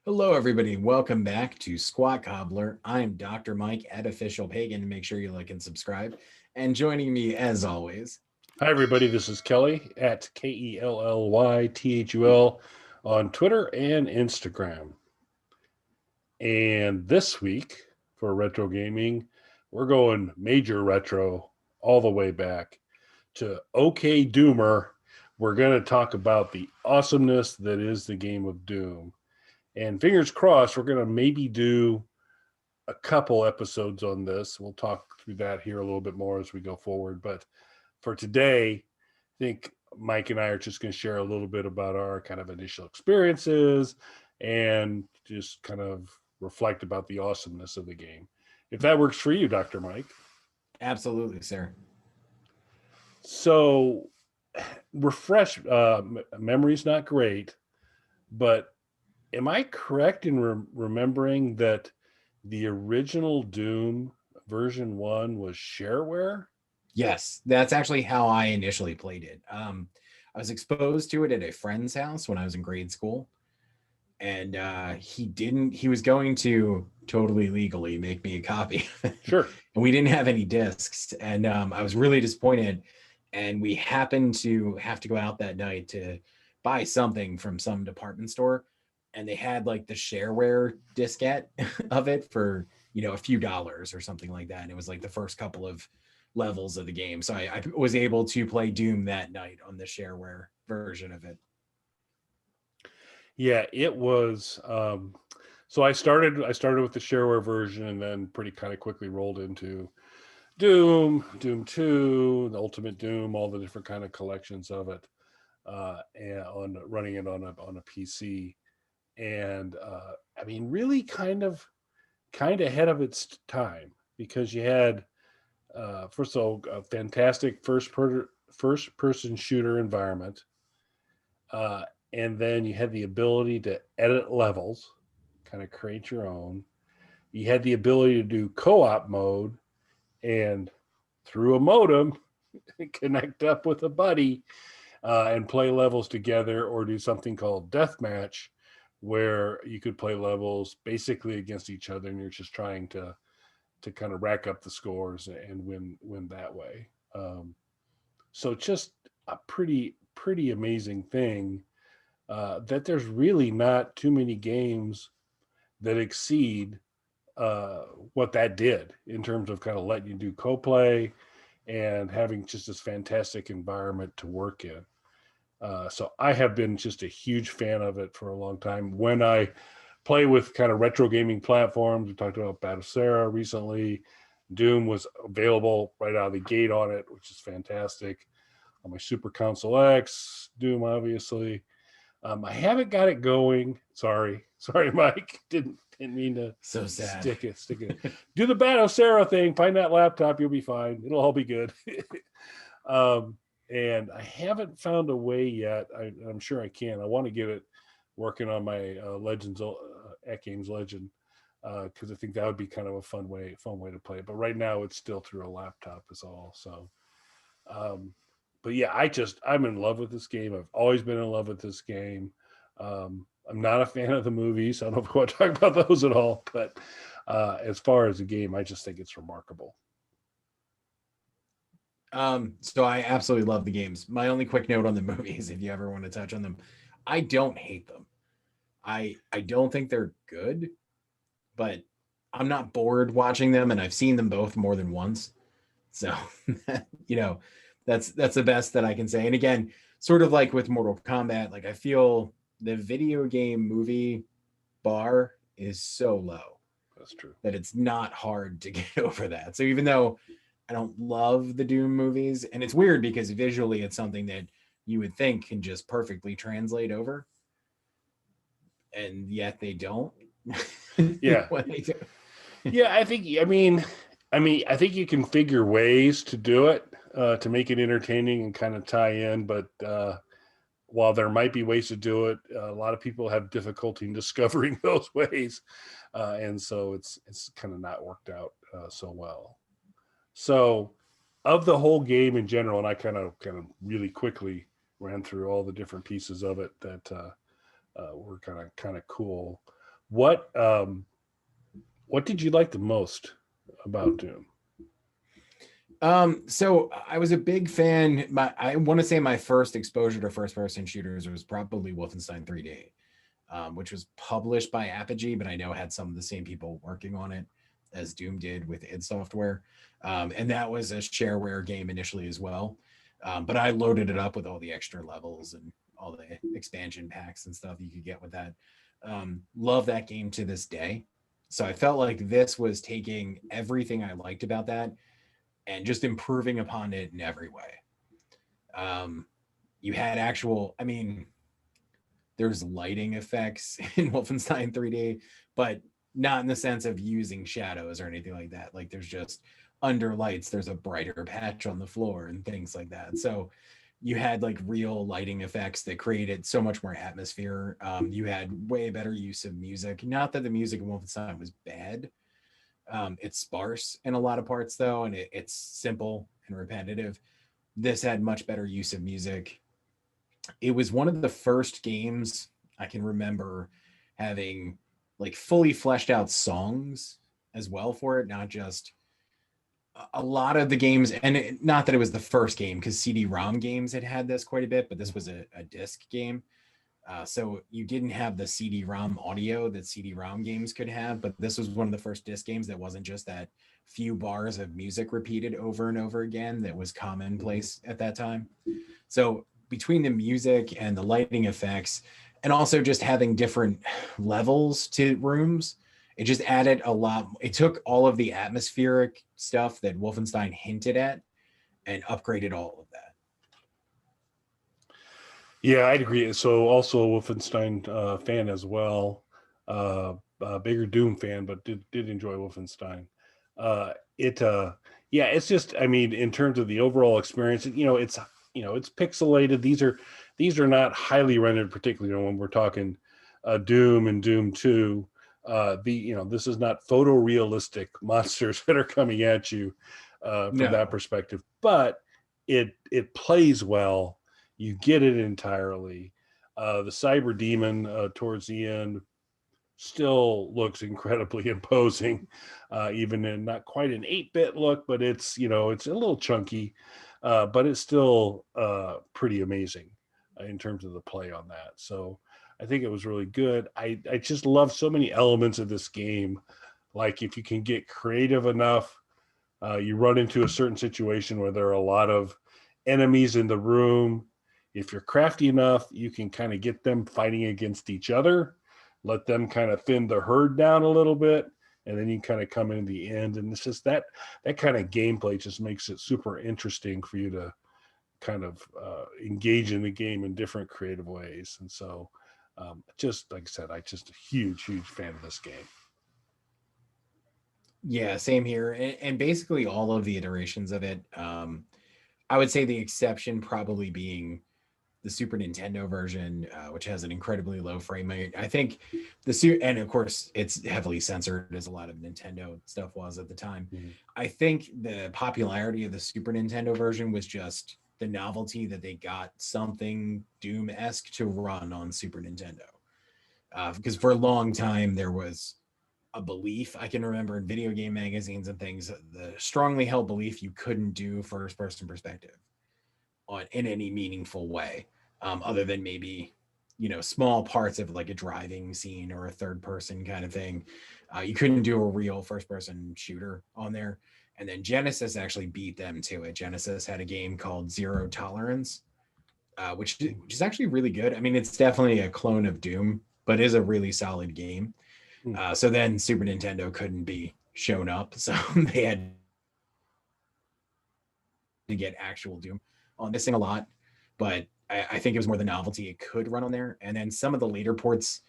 Hello, everybody. Welcome back to Squat Cobbler. I'm Dr. Mike at Official Pagan. Make sure you like and subscribe. And joining me, as always, Hi, everybody. This is Kelly at KELLYTHUL on Twitter and Instagram. And this week for retro gaming, we're going major retro all the way back to OK Doomer. We're going to talk about the awesomeness that is the game of Doom. And fingers crossed, we're going to maybe do a couple episodes on this. We'll talk through that here a little bit more as we go forward. But for today, I think Mike and I are just going to share a little bit about our kind of initial experiences and just kind of reflect about the awesomeness of the game. If that works for you, Dr. Mike. absolutely, sir. So, refresh memory's not great, but am I correct in remembering that the original Doom version 1 was shareware? Yes, that's actually how I initially played it. I was exposed to it at a friend's house when I was in grade school. And he was going to totally legally make me a copy. Sure. And we didn't have any discs. And I was really disappointed. And we happened to have to go out that night to buy something from some department store. And they had like the shareware diskette of it for, a few dollars or something like that. And it was like the first couple of levels of the game. So I was able to play Doom that night on the shareware version of it. Yeah, it was. So I started with the shareware version, and then pretty kind of quickly rolled into Doom 2, the Ultimate Doom, all the different kind of collections of it, and on running it on a PC, and I mean, really kind of ahead of its time because you had first of all a fantastic first person shooter environment. Uh, and then you had the ability to edit levels, kind of create your own. You had the ability to do co-op mode and through a modem connect up with a buddy and play levels together, or do something called deathmatch, where you could play levels basically against each other, and you're just trying to kind of rack up the scores and win that way. So just a pretty amazing thing that there's really not too many games that exceed uh, what that did in terms of kind of letting you do co-play and having just this fantastic environment to work in. So I have been just a huge fan of it for a long time. When I play with kind of retro gaming platforms, we talked about Battlesera recently. Doom was available right out of the gate on it, which is fantastic. On my Super Console X, Doom obviously. I haven't got it going. Sorry, Mike. Didn't mean to So sad. stick it. Do the Battle Sarah thing. Find that laptop. You'll be fine. It'll all be good. um, and I haven't found a way yet. I'm sure I can. I want to get it working on my Legends at Games Legend because I think that would be kind of a fun way to play it. But right now, it's still through a laptop is all. So. Um, but yeah, I'm in love with this game. I've always been in love with this game. I'm not a fan of the movies. I don't know if we want to talk about those at all, but as far as the game, I just think it's remarkable. So I absolutely love the games. My only quick note on the movies, if you ever want to touch on them, I don't hate them. I don't think they're good, but I'm not bored watching them, and I've seen them both more than once. So you know, that's the best that I can say. And again, sort of like with Mortal Kombat, like I feel the video game movie bar is so low That's true. that it's not hard to get over that. So even though I don't love the Doom movies, and it's weird because visually it's something that you would think can just perfectly translate over, and yet they don't. Yeah, When they do. yeah. I think you can figure ways to do it to make it entertaining and kind of tie in. But while there might be ways to do it, a lot of people have difficulty in discovering those ways, and so it's kind of not worked out so well. So, of the whole game in general, and I kind of really quickly ran through all the different pieces of it that were kind of cool. What what did you like the most about Doom? So I was a big fan. I want to say my first exposure to first person shooters was probably Wolfenstein 3D, which was published by Apogee, but I know had some of the same people working on it as Doom did with id Software. And that was a shareware game initially as well. But I loaded it up with all the extra levels and all the expansion packs and stuff you could get with that. Love that game to this day. So I felt like this was taking everything I liked about that and just improving upon it in every way. Um, you had actual, I mean, there's lighting effects in Wolfenstein 3D, but not in the sense of using shadows or anything like that. Like there's just under lights, there's a brighter patch on the floor and things like that. So you had like real lighting effects that created so much more atmosphere. You had way better use of music. Not that the music in Wolfenstein was bad. It's sparse in a lot of parts though, and it's simple and repetitive. This had much better use of music. It was one of the first games I can remember having like fully fleshed out songs as well for it, not just a lot of the games. And not that it was the first game, because CD-ROM games had this quite a bit, but this was a disc game. So you didn't have the CD-ROM audio that CD-ROM games could have, but this was one of the first disc games that wasn't just that few bars of music repeated over and over again that was commonplace at that time. So between the music and the lighting effects, and also just having different levels to rooms, it just added a lot. It took all of the atmospheric stuff that Wolfenstein hinted at and upgraded all of that. Yeah, I'd agree. So also a Wolfenstein fan as well. Bigger Doom fan, but did enjoy Wolfenstein. It yeah, it's just, I mean, in terms of the overall experience, it's pixelated. These are not highly rendered, particularly when we're talking Doom and Doom 2. This is not photorealistic monsters that are coming at you from that No. perspective, but it plays well. You get it entirely. The cyber demon towards the end still looks incredibly imposing, even in not quite an 8-bit look, but it's a little chunky, but it's still pretty amazing in terms of the play on that. So I think it was really good. I just love so many elements of this game. Like if you can get creative enough, you run into a certain situation where there are a lot of enemies in the room. If you're crafty enough, you can kind of get them fighting against each other, let them kind of thin the herd down a little bit, and then you kind of come in the end. And it's just that kind of gameplay just makes it super interesting for you to kind of engage in the game in different creative ways. And so, just like I said, I just a huge fan of this game. Yeah, same here. And basically all of the iterations of it. I would say the exception probably being the Super Nintendo version, which has an incredibly low frame rate. I think and of course it's heavily censored as a lot of Nintendo stuff was at the time. Mhm. I think the popularity of the Super Nintendo version was just the novelty that they got something Doom-esque to run on Super Nintendo. Because for a long time there was a belief I can remember in video game magazines and things, the strongly held belief you couldn't do first person perspective on in any meaningful way, other than maybe small parts of like a driving scene or a third person kind of thing. You couldn't do a real first person shooter on there. And then Genesis actually beat them to it. Genesis had a game called Zero Tolerance, which is actually really good. I mean, it's definitely a clone of Doom, but is a really solid game. Hmm. So then Super Nintendo couldn't be shown up, so they had to get actual Doom on missing a lot, but I think it was more the novelty it could run on there. And then some of the later ports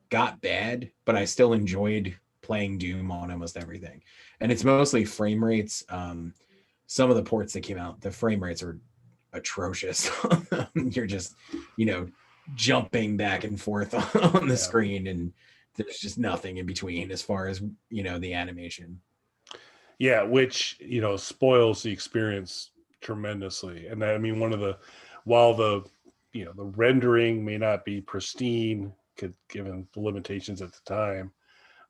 got bad, but I still enjoyed playing Doom on almost everything. And it's mostly frame rates. Some of the ports that came out, the frame rates are atrocious. You're just, you know, jumping back and forth on the Yeah. screen, and there's just nothing in between as far as the animation. Yeah, which spoils the experience tremendously. And I mean, while the rendering may not be pristine given the limitations at the time.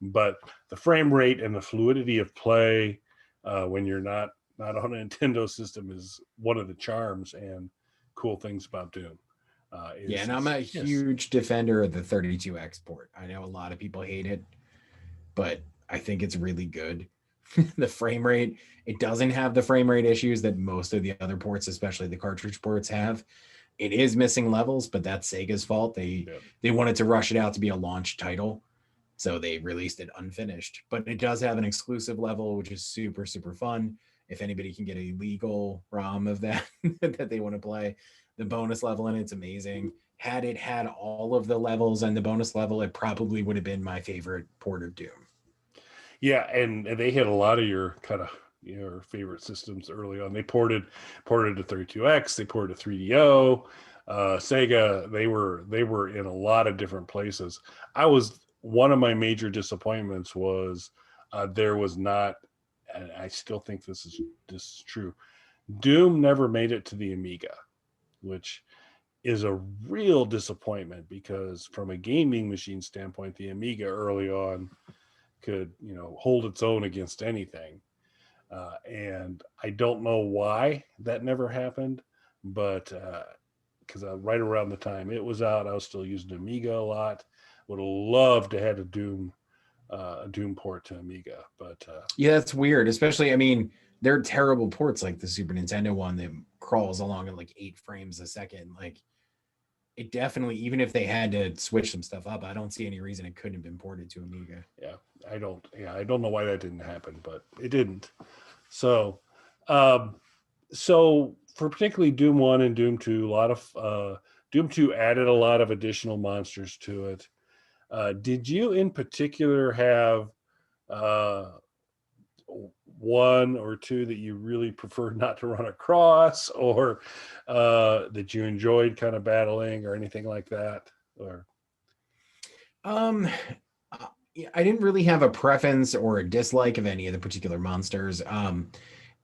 But the frame rate and the fluidity of play when you're not on a Nintendo system is one of the charms and cool things about Doom. Yeah, Is and I'm a yes, huge defender of the 32X port. I know a lot of people hate it, but I think it's really good. The frame rate, it doesn't have the frame rate issues that most of the other ports, especially the cartridge ports, have. It is missing levels, but that's Sega's fault. yeah, They wanted to rush it out to be a launch title, so they released it unfinished. But it does have an exclusive level, which is super super fun. If anybody can get a legal ROM of that that they want to play, the bonus level in it's amazing. Had it had all of the levels and the bonus level, it probably would have been my favorite port of Doom. yeah, and they hit a lot of your kind of your favorite systems early on. They ported to 32X, they ported to 3DO, Sega. They were in a lot of different places. I was one of my major disappointments was there was not, and I still think this is true. Doom never made it to the Amiga, which is a real disappointment because from a gaming machine standpoint, the Amiga early on could hold its own against anything. And I don't know why that never happened, but because right around the time it was out, I was still using Amiga a lot. Would have loved to have a Doom port to Amiga, but Yeah, that's weird. Especially, I mean, they're terrible ports like the Super Nintendo one that crawls along at like 8 frames a second. Like, it definitely, even if they had to switch some stuff up, I don't see any reason it couldn't have been ported to Amiga. yeah, I don't know why that didn't happen, but it didn't. So, um, so for particularly Doom One and Doom Two, a lot of Doom Two added a lot of additional monsters to it. Did you in particular have uh, one or two that you really preferred not to run across, or that you enjoyed kind of battling, or anything like that? Or Um, yeah, I didn't really have a preference or a dislike of any of the particular monsters.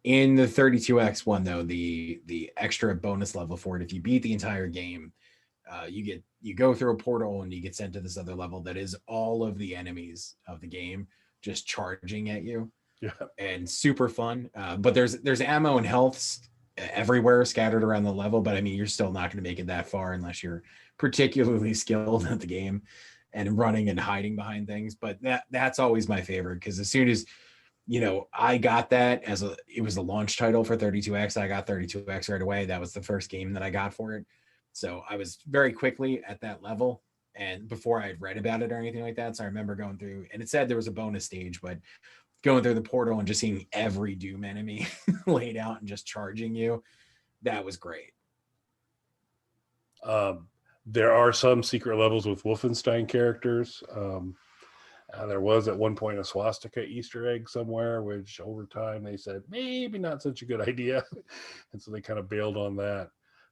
In the 32X one though, the extra bonus level for it, if you beat the entire game, you go through a portal and you get sent to this other level that is all of the enemies of the game just charging at you, yeah, and super fun. But there's ammo and healths everywhere scattered around the level. But I mean, you're still not going to make it that far unless you're particularly skilled at the game and running and hiding behind things. But that's always my favorite because as soon as I got that it was a launch title for 32X. I got 32X right away. That was the first game that I got for it. So I was very quickly at that level and before I had read about it or anything like that. So I remember going through and it said there was a bonus stage, but going through the portal and just seeing every Doom enemy laid out and just charging you, that was great. um, there are some secret levels with Wolfenstein characters. There was at one point a swastika Easter egg somewhere, which over time they said maybe not such a good idea, and so they kind of bailed on that.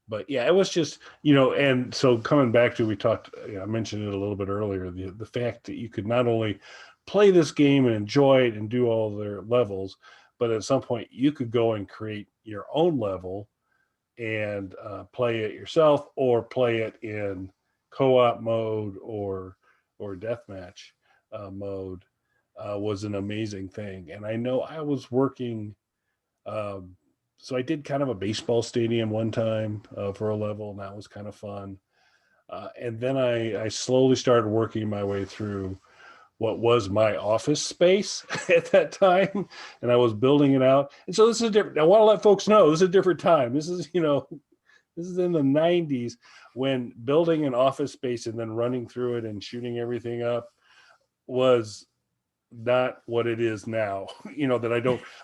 But yeah, it was just and so coming back to we talked, I mentioned it a little bit earlier, the fact that you could not only play this game and enjoy it and do all their levels, but at some point you could go and create your own level and play it yourself or play it in co-op mode or deathmatch mode was an amazing thing. And I know I was working, um, so I did kind of a baseball stadium one time for a level, and that was kind of fun. And then I slowly started working my way through what was my office space at that time, and I was building it out. And so this is different. I want to let folks know this is a different time. This is in the 90s when building an office space and then running through it and shooting everything up was not what it is now. That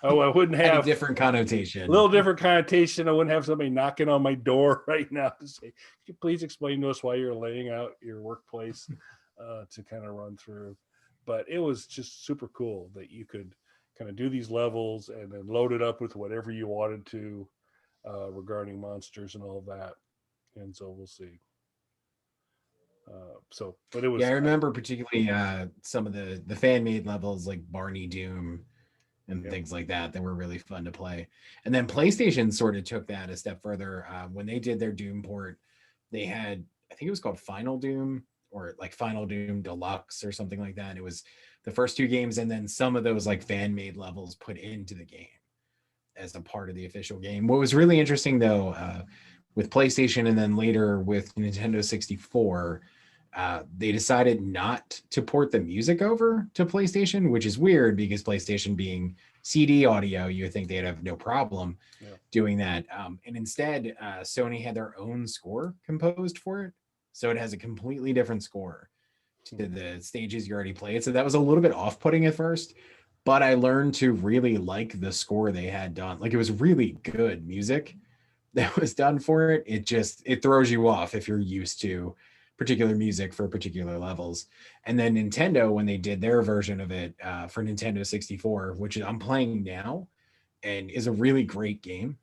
I wouldn't Had a have different a connotation. little different connotation. I wouldn't have somebody knocking on my door right now to say, "Could you please explain to us why you're laying out your workplace to kind of run through?" But it was just super cool that you could kind of do these levels and then load it up with whatever you wanted to regarding monsters and all that. And so we'll see. But it Yeah, was, I remember particularly some of the fan made levels like Barney Doom and yeah, things like that were really fun to play. And then PlayStation sort of took that a step further when they did their Doom port. They had, I think it was called Final Doom, or like Final Doom Deluxe or something like that. And it was the first two games, and then some of those like fan made levels put into the game as a part of the official game. What was really interesting though, with PlayStation and then later with Nintendo 64, they decided not to port the music over to PlayStation, which is weird because PlayStation being CD audio, you would think they'd have no problem Yeah. doing that. And instead, Sony had their own score composed for it. So it has a completely different score to the stages you already played. So that was a little bit off putting at first, but I learned to really like the score they had done. Like it was really good music that was done for it. It throws you off if you're used to particular music for particular levels. And then Nintendo, when they did their version of it for Nintendo 64, which I'm playing now and is a really great game,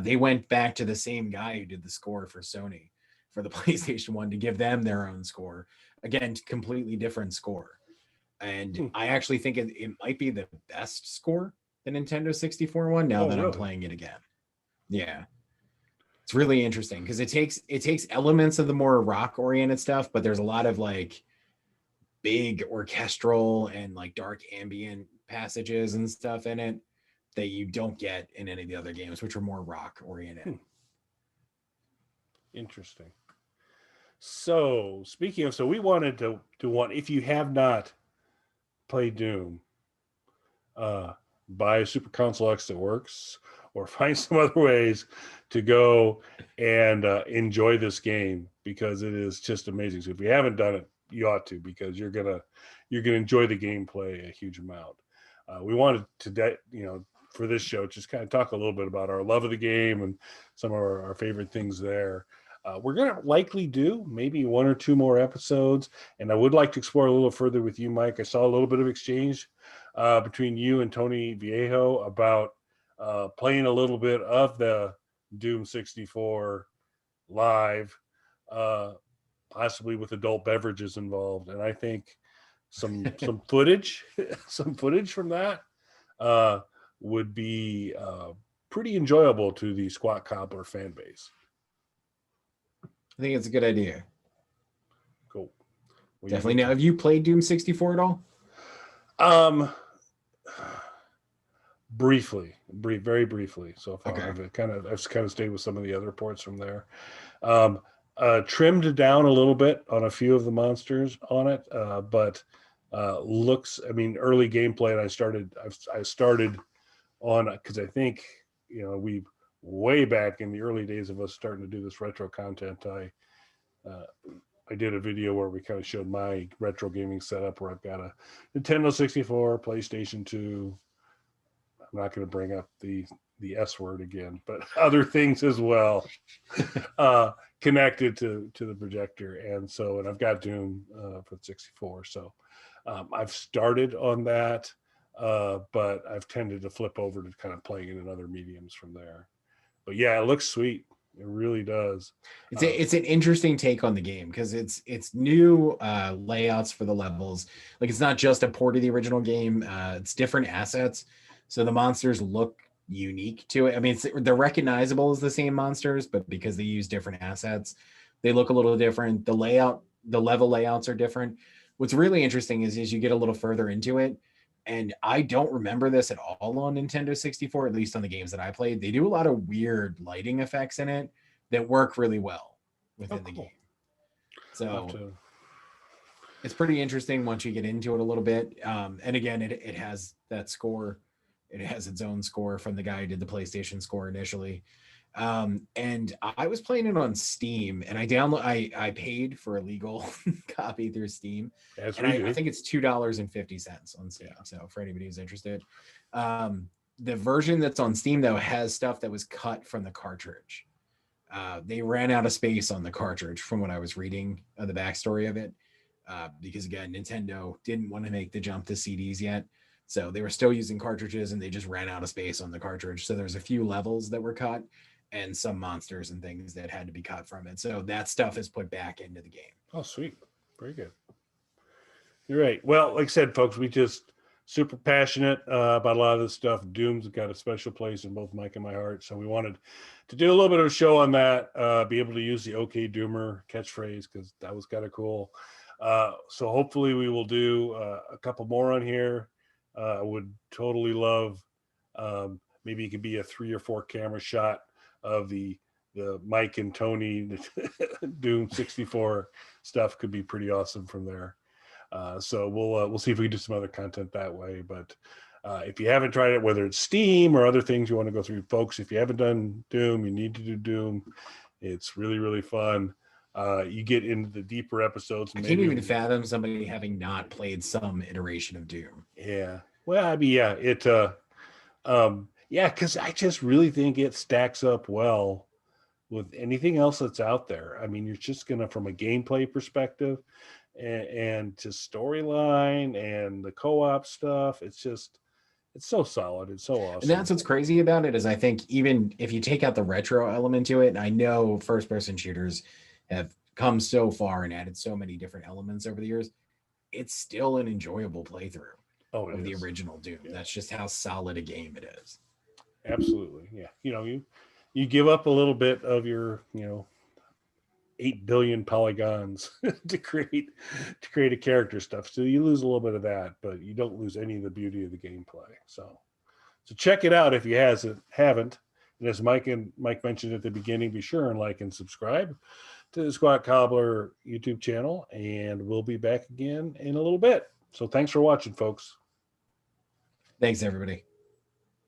they went back to the same guy who did the score for Sony for the PlayStation 1 to give them their own score. Again, completely different score. And Hmm. I actually think it might be the best score, the Nintendo 64 one, now Oh, that I'm really? playing it again. Yeah. It's really interesting because it takes elements of the more rock oriented stuff, but there's a lot of like big orchestral and like dark ambient passages and stuff in it that you don't get in any of the other games, which are more rock oriented. Hmm. Interesting. So speaking of, so we wanted to want, if you have not played Doom, uh, buy a Super Console X that works, or find some other ways to go and enjoy this game because it is just amazing. So if you haven't done it, you ought to, because you're gonna enjoy the gameplay a huge amount. We wanted to, for this show, just kind of talk a little bit about our love of the game and some of our favorite things there. We're going to likely do maybe one or two more episodes, and I would like to explore a little further with you, Mike. I saw a little bit of exchange between you and Tony Viejo about playing a little bit of the Doom 64 live, uh, possibly with adult beverages involved. And I think some footage, some footage from that uh, would be pretty enjoyable to the Squat Cobbler fan base. I think it's a good idea. Cool. Well, you Definitely. get Now, have you played Doom 64 at all? um very briefly so far. Okay. I've kind of stayed with some of the other ports from there. Um, trimmed down a little bit on a few of the monsters on it, but looks. I mean, early gameplay. And I started on, because I think we way back in the early days of us starting to do this retro content. Uh, I did a video where we kind of showed my retro gaming setup, where I've got a Nintendo 64, PlayStation 2. I'm not going to bring up the S word again, but other things as well, connected to the projector. And I've got Doom for the 64. So I've started on that, but I've tended to flip over to kind of playing it in other mediums from there. But yeah, it looks sweet. It really does. It's an interesting take on the game because it's new layouts for the levels. Like it's not just a port of the original game. It's different assets, so the monsters look unique to it. I mean, they're recognizable as the same monsters, but because they use different assets, they look a little different. The level layouts are different. What's really interesting is as you get a little further into it, and I don't remember this at all on Nintendo 64, at least on the games that I played. They do a lot of weird lighting effects in it that work really well Oh, within the game. cool. I'll have So to. it's pretty interesting once you get into it a little bit. And again, it has that score. It has its own score from the guy who did the PlayStation score initially. And I was playing it on Steam, and I paid for a legal copy through Steam, As and we I do. think it's $2.50 on Steam. Yeah. So for anybody who's interested, the version that's on Steam though has stuff that was cut from the cartridge. They ran out of space on the cartridge from what I was reading of the backstory of it. Because again, Nintendo didn't want to make the jump to CDs yet. So they were still using cartridges and they just ran out of space on the cartridge. So there's a few levels that were cut and some monsters and things that had to be cut from it. So that stuff is put back into the game. Oh, sweet. Very good. You're right. Well, like I said, folks, we just super passionate about a lot of this stuff. Doom's got a special place in both Mike and my heart. So we wanted to do a little bit of a show on that, be able to use the OK Doomer catchphrase because that was kind of cool. So hopefully we will do a couple more on here. I would totally love maybe it could be a 3 or 4 camera shot of the Mike and Tony Doom 64 stuff could be pretty awesome from there. So we'll see if we can do some other content that way. But if you haven't tried it, whether it's Steam or other things you want to go through, folks, if you haven't done Doom, you need to do Doom. It's really, really fun. You get into the deeper episodes. I can't even fathom somebody having not played some iteration of Doom. Yeah. Well, I mean, yeah, yeah, because I just really think it stacks up well with anything else that's out there. I mean, you're just gonna, from a gameplay perspective, and just storyline and the co-op stuff, it's so solid. It's so awesome. And that's what's crazy about it is I think even if you take out the retro element to it, and I know first-person shooters have come so far and added so many different elements over the years, it's still an enjoyable playthrough of the original Doom. Yeah. That's just how solid a game it is. Absolutely. Yeah. You give up a little bit of your, 8 billion polygons to create a character stuff. So you lose a little bit of that, but you don't lose any of the beauty of the gameplay. So check it out if you haven't. And as Mike mentioned at the beginning, be sure and like and subscribe to the Squat Cobbler YouTube channel, and we'll be back again in a little bit. So thanks for watching, folks. Thanks, everybody.